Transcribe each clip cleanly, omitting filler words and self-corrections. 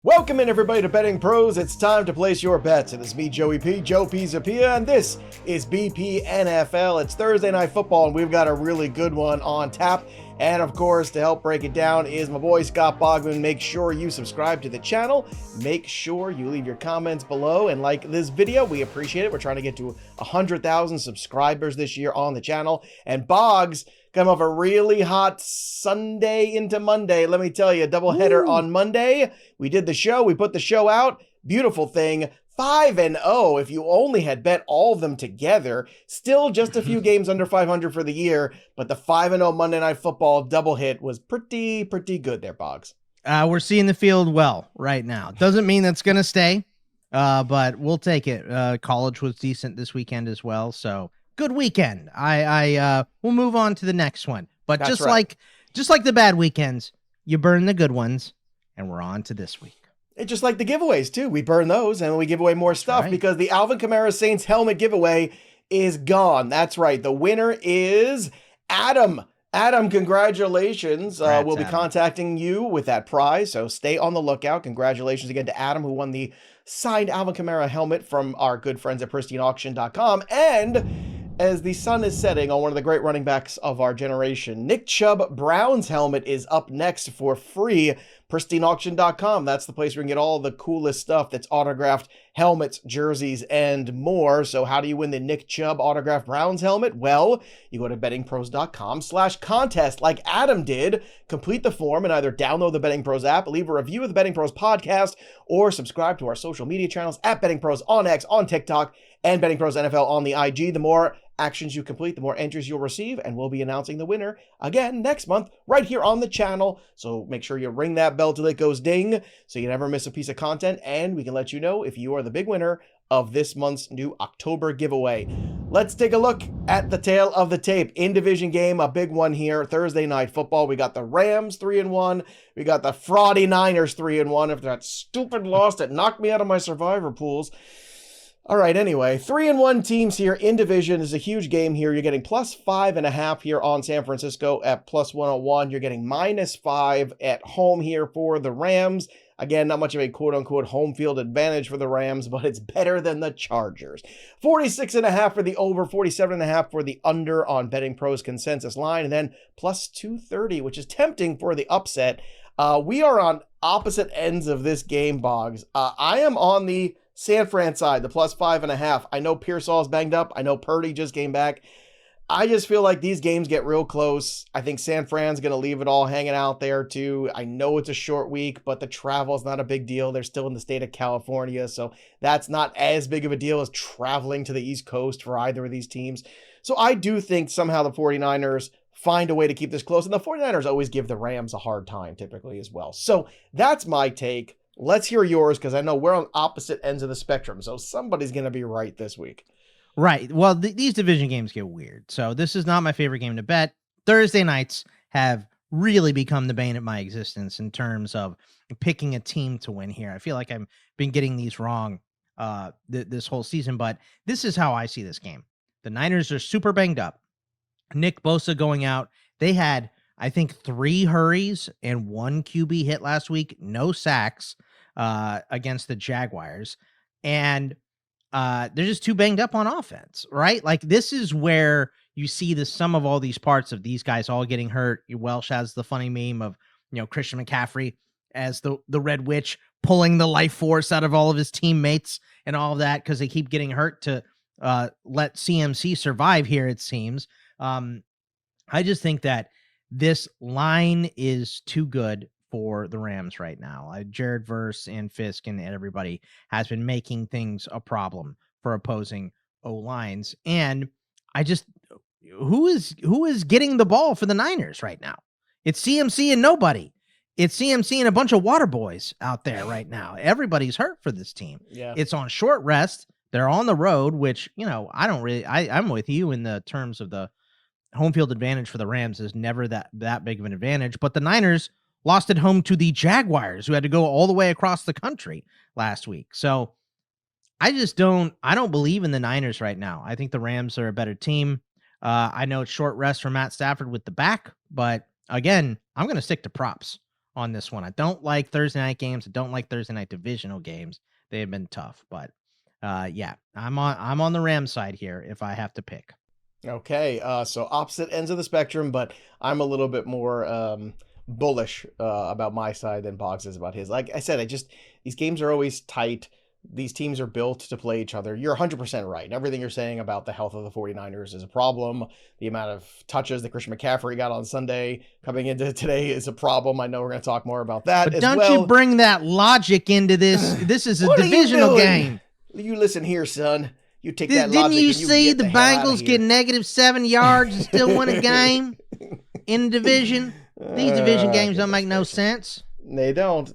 Welcome in, everybody, to Betting Pros. It's time to place your bets. It is me, Joey P, Joe Pisapia, and this is BP NFL. It's Thursday Night Football, and we've got a really good one on tap. And of course, to help break it down is my boy Scott Bogman. Make sure you subscribe to the channel. Make sure you leave your comments below and like this video. We appreciate it. We're trying to get to 100,000 subscribers this year on the channel. And Boggs, come off a really hot Sunday into Monday. Let me tell you, a doubleheader on Monday. We did the show. We put the show out. Beautiful thing. 5-0 if you only had bet all of them together. Still just a few games under 500 for the year, but the 5-0 Monday Night Football double hit was pretty good there, Boggs. We're seeing the field well right now. Doesn't mean that's going to stay, but we'll take it. College was decent this weekend as well, so good weekend. We'll move on to the next one. But That's just right. like the bad weekends, you burn the good ones, and we're on to this week. It's just like the giveaways, too. We burn those, and we give away more stuff because the Alvin Kamara Saints helmet giveaway is gone. That's right. The winner is Adam. Adam, congratulations. We'll be contacting you with that prize, so stay on the lookout. Congratulations again to Adam, who won the signed Alvin Kamara helmet from our good friends at pristineauction.com. And as the sun is setting on one of the great running backs of our generation, Nick Chubb Brown's helmet is up next for free. pristineauction.com. That's the place where you can get all the coolest stuff that's autographed helmets, jerseys, and more. So how do you win the Nick Chubb autographed Browns helmet? Well, you go to bettingpros.com/contest like Adam did. Complete the form and either download the Betting Pros app, leave a review of the Betting Pros podcast, or subscribe to our social media channels at Betting Pros on X, on TikTok, and Betting Pros NFL on the IG. The more actions you complete, the more entries you'll receive, and we'll be announcing the winner again next month right here on the channel. So make sure you ring that bell till it goes ding so you never miss a piece of content, and we can let you know if you are the big winner of this month's new October giveaway. Let's take a look at the tail of the tape. In division game, a big one here, Thursday Night Football. We got the Rams 3-1. We got the fraudy Niners 3-1 after that stupid loss that knocked me out of my survivor pools. All right, anyway, 3-1 teams here in division is a huge game here. You're getting plus 5.5 here on San Francisco at plus 101. You're getting -5 at home here for the Rams. Again, not much of a quote-unquote home field advantage for the Rams, but it's better than the Chargers. 46.5 for the over, 47.5 for the under on Betting Pros consensus line, and then plus 230, which is tempting for the upset. We are on opposite ends of this game, Boggs. I am on the San Fran side, the plus 5.5. I know Pearsall's banged up. I know Purdy just came back. I just feel like these games get real close. I think San Fran's going to leave it all hanging out there too. I know it's a short week, but the travel is not a big deal. They're still in the state of California, so that's not as big of a deal as traveling to the East Coast for either of these teams. So I do think somehow the 49ers find a way to keep this close, and the 49ers always give the Rams a hard time typically as well. So that's my take. Let's hear yours, because I know we're on opposite ends of the spectrum, so somebody's going to be right this week. Right. Well, these division games get weird, so this is not my favorite game to bet. Thursday nights have really become the bane of my existence in terms of picking a team to win here. I feel like I've been getting these wrong this whole season, but this is how I see this game. The Niners are super banged up. Nick Bosa going out. They had, I think, 3 hurries and 1 QB hit last week. No sacks against the Jaguars. And they're just too banged up on offense, right? Like, this is where you see the sum of all these parts of these guys all getting hurt. Welsh has the funny meme of, Christian McCaffrey as the Red Witch pulling the life force out of all of his teammates and all of that because they keep getting hurt to let CMC survive here, it seems. I just think that this line is too good for the Rams right now. Jared Verse and Fisk and everybody has been making things a problem for opposing O-lines. And who is getting the ball for the Niners right now? It's CMC and nobody. It's CMC and a bunch of water boys out there right now. Everybody's hurt for this team. Yeah. It's on short rest. They're on the road, which, I'm with you in the terms of the home field advantage for the Rams is never that big of an advantage. But the Niners lost at home to the Jaguars, who had to go all the way across the country last week. So I don't believe in the Niners right now. I think the Rams are a better team. I know it's short rest for Matt Stafford with the back, but again, I'm going to stick to props on this one. I don't like Thursday night games. I don't like Thursday night divisional games. They have been tough, but yeah, I'm on the Rams side here if I have to pick. Okay, so opposite ends of the spectrum, but I'm a little bit more bullish about my side than Boggs is about his. Like I said, these games are always tight. These teams are built to play each other. You're 100% right. Everything you're saying about the health of the 49ers is a problem. The amount of touches that Christian McCaffrey got on Sunday coming into today is a problem. I know we're going to talk more about that as well. But don't you bring that logic into this. This is a divisional game. You listen here, son. You take that logic. Didn't you see the Bengals get -7 yards and still win a game in the division? These division games don't make no sense. They don't.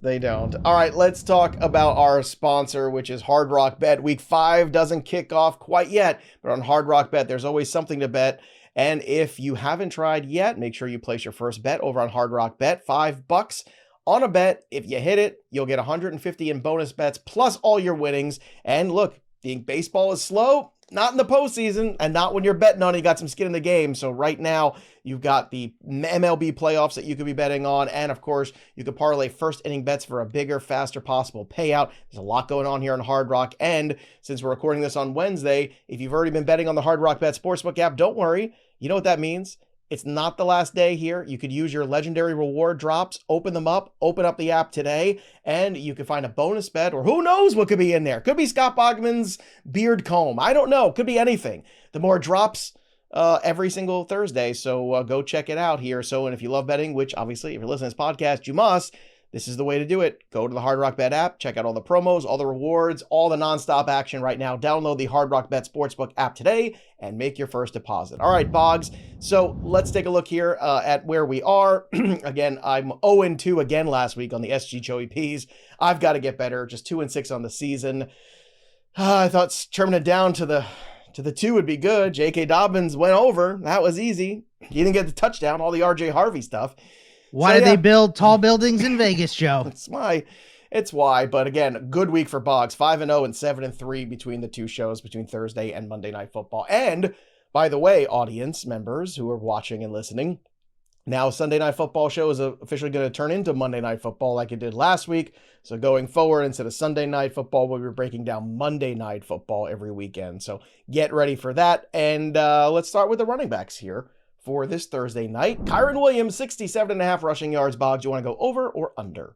All right, let's talk about our sponsor, which is Hard Rock Bet. Week 5 doesn't kick off quite yet, but on Hard Rock Bet, there's always something to bet. And if you haven't tried yet, make sure you place your first bet over on Hard Rock Bet, $5 on a bet. If you hit it, you'll get 150 in bonus bets plus all your winnings. And look, think baseball is slow? Not in the postseason, and not when you're betting on it. You got some skin in the game. So right now, you've got the MLB playoffs that you could be betting on. And of course, you could parlay first inning bets for a bigger, faster possible payout. There's a lot going on here on Hard Rock. And since we're recording this on Wednesday, if you've already been betting on the Hard Rock Bet Sportsbook app, don't worry. You know what that means? It's not the last day here. You could use your legendary reward drops, open up the app today, and you can find a bonus bet, or who knows what could be in there. Could be Scott Bogman's beard comb. I don't know. Could be anything. The more drops every single Thursday. So go check it out here. And if you love betting, which obviously if you're listening to this podcast, you must, this is the way to do it. Go to the Hard Rock Bet app, check out all the promos, all the rewards, all the nonstop action right now. Download the Hard Rock Bet Sportsbook app today and make your first deposit. All right, Boggs. So let's take a look here at where we are. Again, I'm 0-2 again last week on the SG Joey P's. I've got to get better. Just 2-6 on the season. I thought trimming it down to the 2 would be good. J.K. Dobbins went over. That was easy. He didn't get the touchdown, all the R.J. Harvey stuff. Why did they build tall buildings in Vegas, Joe? It's why. But again, good week for Boggs. 5-0 and 7-3 between the two shows, between Thursday and Monday Night Football. And by the way, audience members who are watching and listening, now Sunday Night Football show is officially going to turn into Monday Night Football like it did last week. So going forward, instead of Sunday Night Football, we'll be breaking down Monday Night Football every weekend. So get ready for that. And let's start with the running backs here for this Thursday night. Kyren Williams, 67.5 rushing yards. Boggs, do you want to go over or under?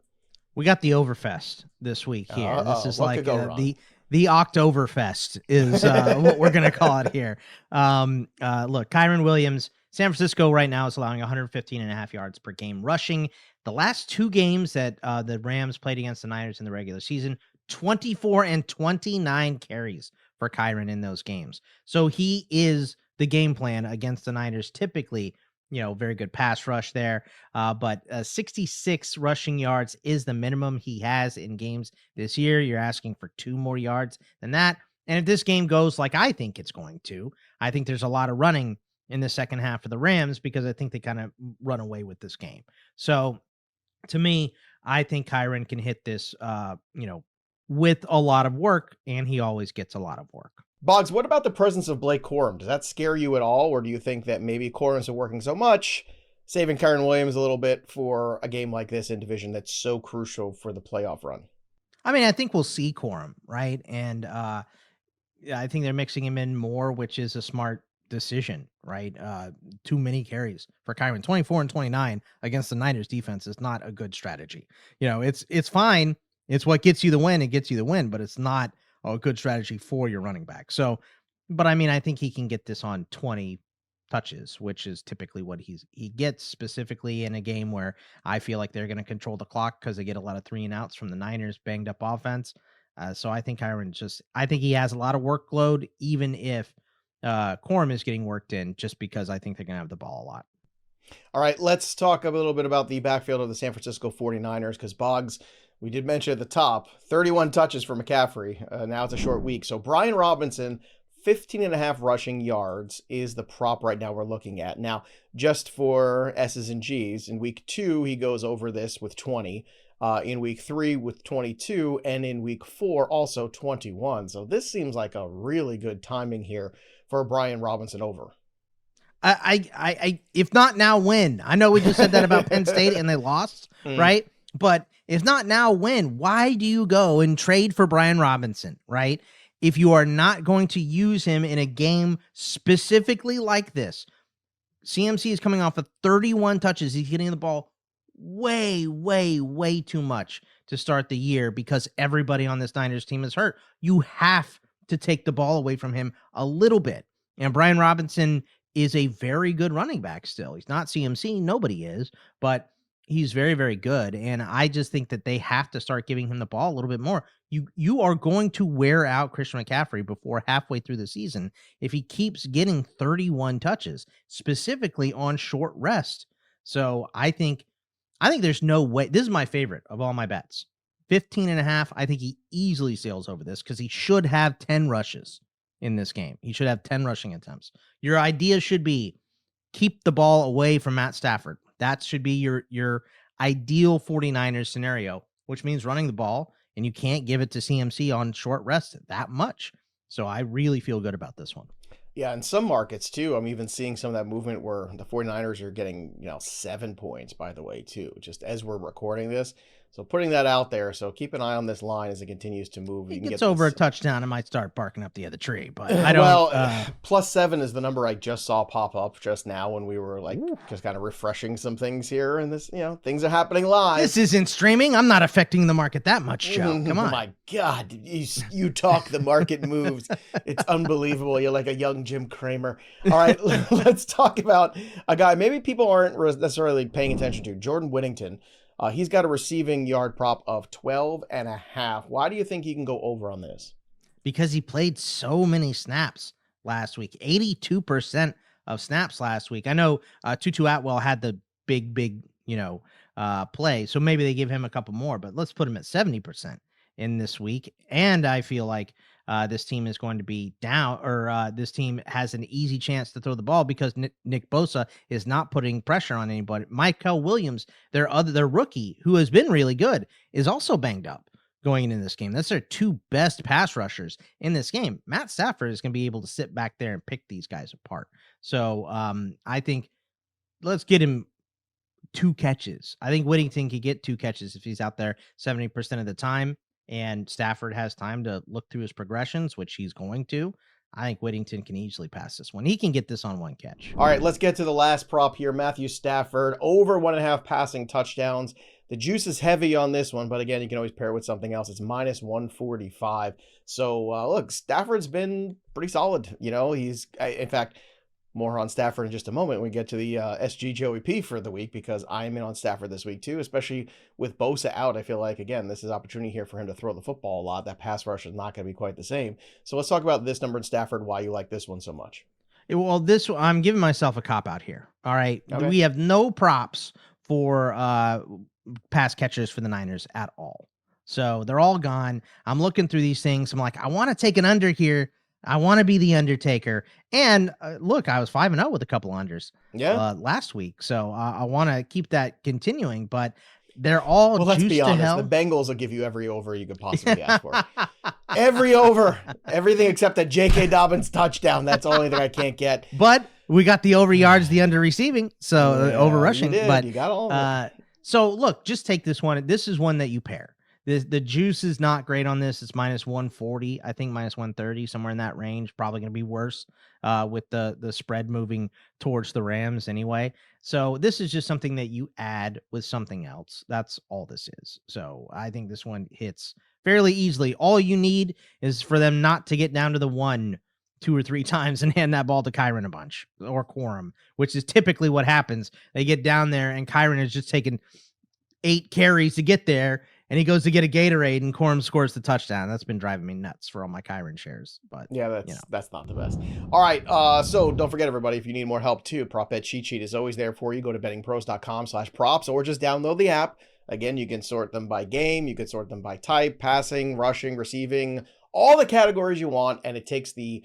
We got the Overfest this week here. This is like the Oktoberfest is what we're going to call it here. Look, Kyren Williams, San Francisco right now is allowing 115.5 yards per game rushing. The last 2 games that the Rams played against the Niners in the regular season, 24 and 29 carries for Kyren in those games. So he is the game plan against the Niners. Typically, very good pass rush there. But 66 rushing yards is the minimum he has in games this year. You're asking for 2 more yards than that. And if this game goes like I think it's going to, I think there's a lot of running in the second half of the Rams because I think they kind of run away with this game. So to me, I think Kyren can hit this, with a lot of work, and he always gets a lot of work. Boggs, what about the presence of Blake Corum? Does that scare you at all? Or do you think that maybe Corum isn't working so much, saving Kyren Williams a little bit for a game like this in division that's so crucial for the playoff run? I mean, I think we'll see Corum, right? And I think they're mixing him in more, which is a smart decision, right? Too many carries for Kyren. 24 and 29 against the Niners defense is not a good strategy. It's fine. It's what gets you the win. It gets you the win, but it's not a good strategy for your running back. So, but I mean, I think he can get this on 20 touches, which is typically what he gets, specifically in a game where I feel like they're going to control the clock because they get a lot of 3 and outs from the Niners banged up offense. So I think I think he has a lot of workload, even if Corum is getting worked in, just because I think they're going to have the ball a lot. All right, let's talk a little bit about the backfield of the San Francisco 49ers, because Boggs, we did mention at the top, 31 touches for McCaffrey. Now it's a short week. So Brian Robinson, 15.5 rushing yards is the prop right now we're looking at. Now, just for S's and G's, in week 2, he goes over this with 20. In week 3 with 22, and in week 4 also 21. So this seems like a really good timing here for Brian Robinson over. I if not now, when? I know we just said that about Penn State and they lost, right? But if not now, when? Why do you go and trade for Brian Robinson, right? If you are not going to use him in a game specifically like this. CMC is coming off of 31 touches. He's getting the ball way, way, way too much to start the year because everybody on this Niners team is hurt. You have to take the ball away from him a little bit. And Brian Robinson is a very good running back still. He's not CMC. Nobody is, but he's very, very good. And I just think that they have to start giving him the ball a little bit more. You are going to wear out Christian McCaffrey before halfway through the season if he keeps getting 31 touches, specifically on short rest. So I think there's no way. This is my favorite of all my bets. 15.5. I think he easily sails over this because he should have 10 rushes in this game. He should have 10 rushing attempts. Your idea should be keep the ball away from Matt Stafford. That should be your ideal 49ers scenario, which means running the ball, and you can't give it to CMC on short rest that much. So I really feel good about this one. Yeah, in some markets too, I'm even seeing some of that movement where the 49ers are getting, 7 points, by the way, too, just as we're recording this. So putting that out there. So keep an eye on this line as it continues to move. If it gets over a touchdown, I might start barking up the other tree, but I don't. Well, +7 is the number I just saw pop up just now when we were just kind of refreshing some things here. And this, things are happening live. This isn't streaming. I'm not affecting the market that much, Joe. Come on. Oh my God. You talk, the market moves. It's unbelievable. You're like a young Jim Cramer. All right, let's talk about a guy maybe people aren't necessarily paying attention to, Jordan Whittington. He's got a receiving yard prop of 12.5. Why do you think he can go over on this? Because he played so many snaps last week. 82% of snaps last week. I know Tutu Atwell had the big, play. So maybe they give him a couple more, but let's put him at 70% in this week. And I feel like this team is going to be down, or this team has an easy chance to throw the ball because Nick Bosa is not putting pressure on anybody. Kyren Williams, their rookie, who has been really good, is also banged up going into this game. That's their two best pass rushers in this game. Matt Stafford is going to be able to sit back there and pick these guys apart. So I think let's get him 2 catches. I think Whittington could get 2 catches if he's out there 70% of the time. And Stafford has time to look through his progressions, which he's going to. I think Whittington can easily pass this one. He can get this on 1 catch. All right, let's get to the last prop here. Matthew Stafford, over 1.5 passing touchdowns. The juice is heavy on this one, but again, you can always pair it with something else. It's -145. So, look, Stafford's been pretty solid. He's, in fact, more on Stafford in just a moment when we get to the SG Joey P for the week, because I am in on Stafford this week too, especially with Bosa out. I feel like, again, this is opportunity here for him to throw the football a lot. That pass rush is not going to be quite the same. So let's talk about this number in Stafford, why you like this one so much. Well, I'm giving myself a cop out here. All right. Okay. We have no props for pass catchers for the Niners at all. So they're all gone. I'm looking through these things. I'm like, I want to take an under here. I want to be the Undertaker. And look, I was 5-0 with a couple unders last week. So I want to keep that continuing, but they're all let's be honest. Hell. The Bengals will give you every over you could possibly ask for. Every over. Everything except that J.K. Dobbins touchdown. That's the only thing I can't get. But we got the over yards, the under receiving. So over rushing. But you got all of it. So look, just take this one. This is one that you pair. The juice is not great on this. It's -140, I think -130, somewhere in that range. Probably going to be worse with the spread moving towards the Rams anyway. So this is just something that you add with something else. That's all this is. So I think this one hits fairly easily. All you need is for them not to get down to the 1, 2 or 3 times and hand that ball to Kyren a bunch or Quorum, which is typically what happens. They get down there and Kyren is just taking 8 carries to get there. And he goes to get a Gatorade, and Quorum scores the touchdown. That's been driving me nuts for all my Kyren shares. But yeah, that's not the best. All right, so don't forget, everybody, if you need more help too, Prop Bet Cheat Sheet is always there for you. Go to bettingpros.com/props or just download the app. Again, you can sort them by game. You can sort them by type, passing, rushing, receiving, all the categories you want. And it takes the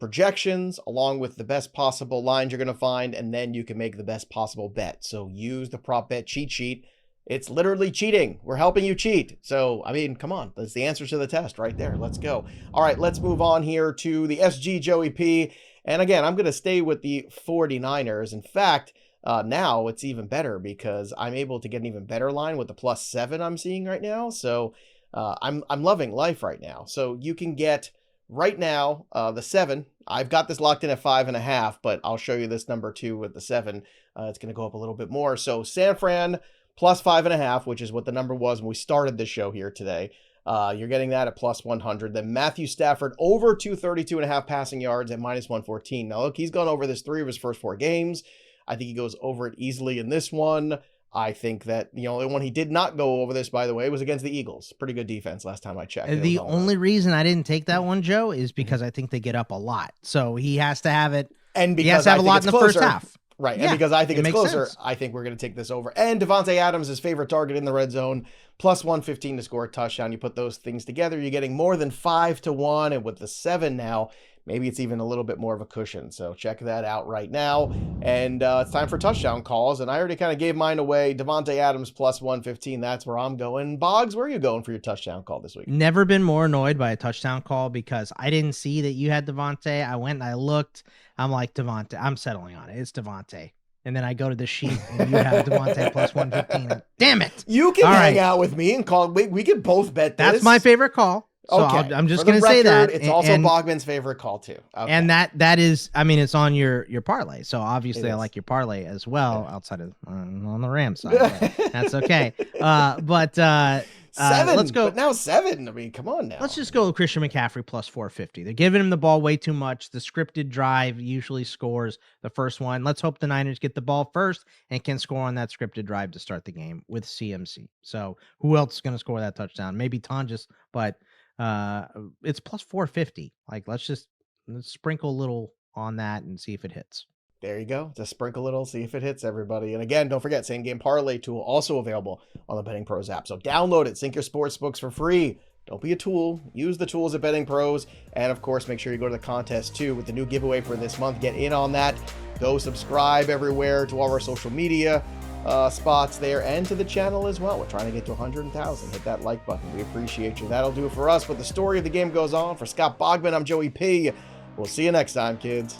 projections along with the best possible lines you're going to find, and then you can make the best possible bet. So use the Prop Bet Cheat Sheet. It's literally cheating. We're helping you cheat. So, I mean, come on. That's the answer to the test right there. Let's go. All right, let's move on here to the SG Joey P. And again, I'm going to stay with the 49ers. In fact, Now it's even better because I'm able to get an even better line with the +7 I'm seeing right now. So I'm loving life right now. So you can get right now the 7. I've got this locked in at 5.5, but I'll show you this number 2 with the 7. It's going to go up a little bit more. So San Fran +5.5, which is what the number was when we started the show here today. You're getting that at +100. Then Matthew Stafford over 232.5 passing yards at -114. Now look, he's gone over this 3 of his first 4 games. I think he goes over it easily in this one. I think that the only one he did not go over this, by the way, was against the Eagles. Pretty good defense last time I checked. The only reason I didn't take that one, Joe, is because I think they get up a lot. So he has to have it. And because he has to have a lot in the first half. Right. Yeah, and because I think it's closer, I think we're going to take this over. And Davante Adams, his favorite target in the red zone, +115 to score a touchdown. You put those things together, you're getting more than 5-1. And with the 7 now, maybe it's even a little bit more of a cushion. So check that out right now. And it's time for touchdown calls. And I already kind of gave mine away. Davante Adams +115. That's where I'm going. Boggs, where are you going for your touchdown call this week? Never been more annoyed by a touchdown call because I didn't see that you had Davante. I went and I looked. I'm like, Davante, I'm settling on it. It's Davante. And then I go to the sheet and you have Davante +115. Damn it. You can hang out with me and call. We can both bet this. That's my favorite call. So okay. I'm just going to say that. It's also Bogman's favorite call too. Okay. And that is, I mean, it's on your parlay. So obviously I like your parlay as well, outside of on the Rams side. That's okay. 7. Let's go. But now 7. I mean, come on now. Let's just go with Christian McCaffrey +450. They're giving him the ball way too much. The scripted drive usually scores the first one. Let's hope the Niners get the ball first and can score on that scripted drive to start the game with CMC. So who else is going to score that touchdown? Maybe Tonjes, but it's +450. Like, let's sprinkle a little on that and see if it hits. There you go. Just sprinkle a little, see if it hits, everybody. And again, don't forget, same game parlay tool also available on the BettingPros app. So download it, sync your sports books for free. Don't be a tool. Use the tools at BettingPros. And of course, make sure you go to the contest too with the new giveaway for this month. Get in on that. Go subscribe everywhere to all of our social media spots there and to the channel as well. We're trying to get to 100,000. Hit that like button. We appreciate you. That'll do it for us. But the story of the game goes on. For Scott Bogman, I'm Joey P. We'll see you next time, kids.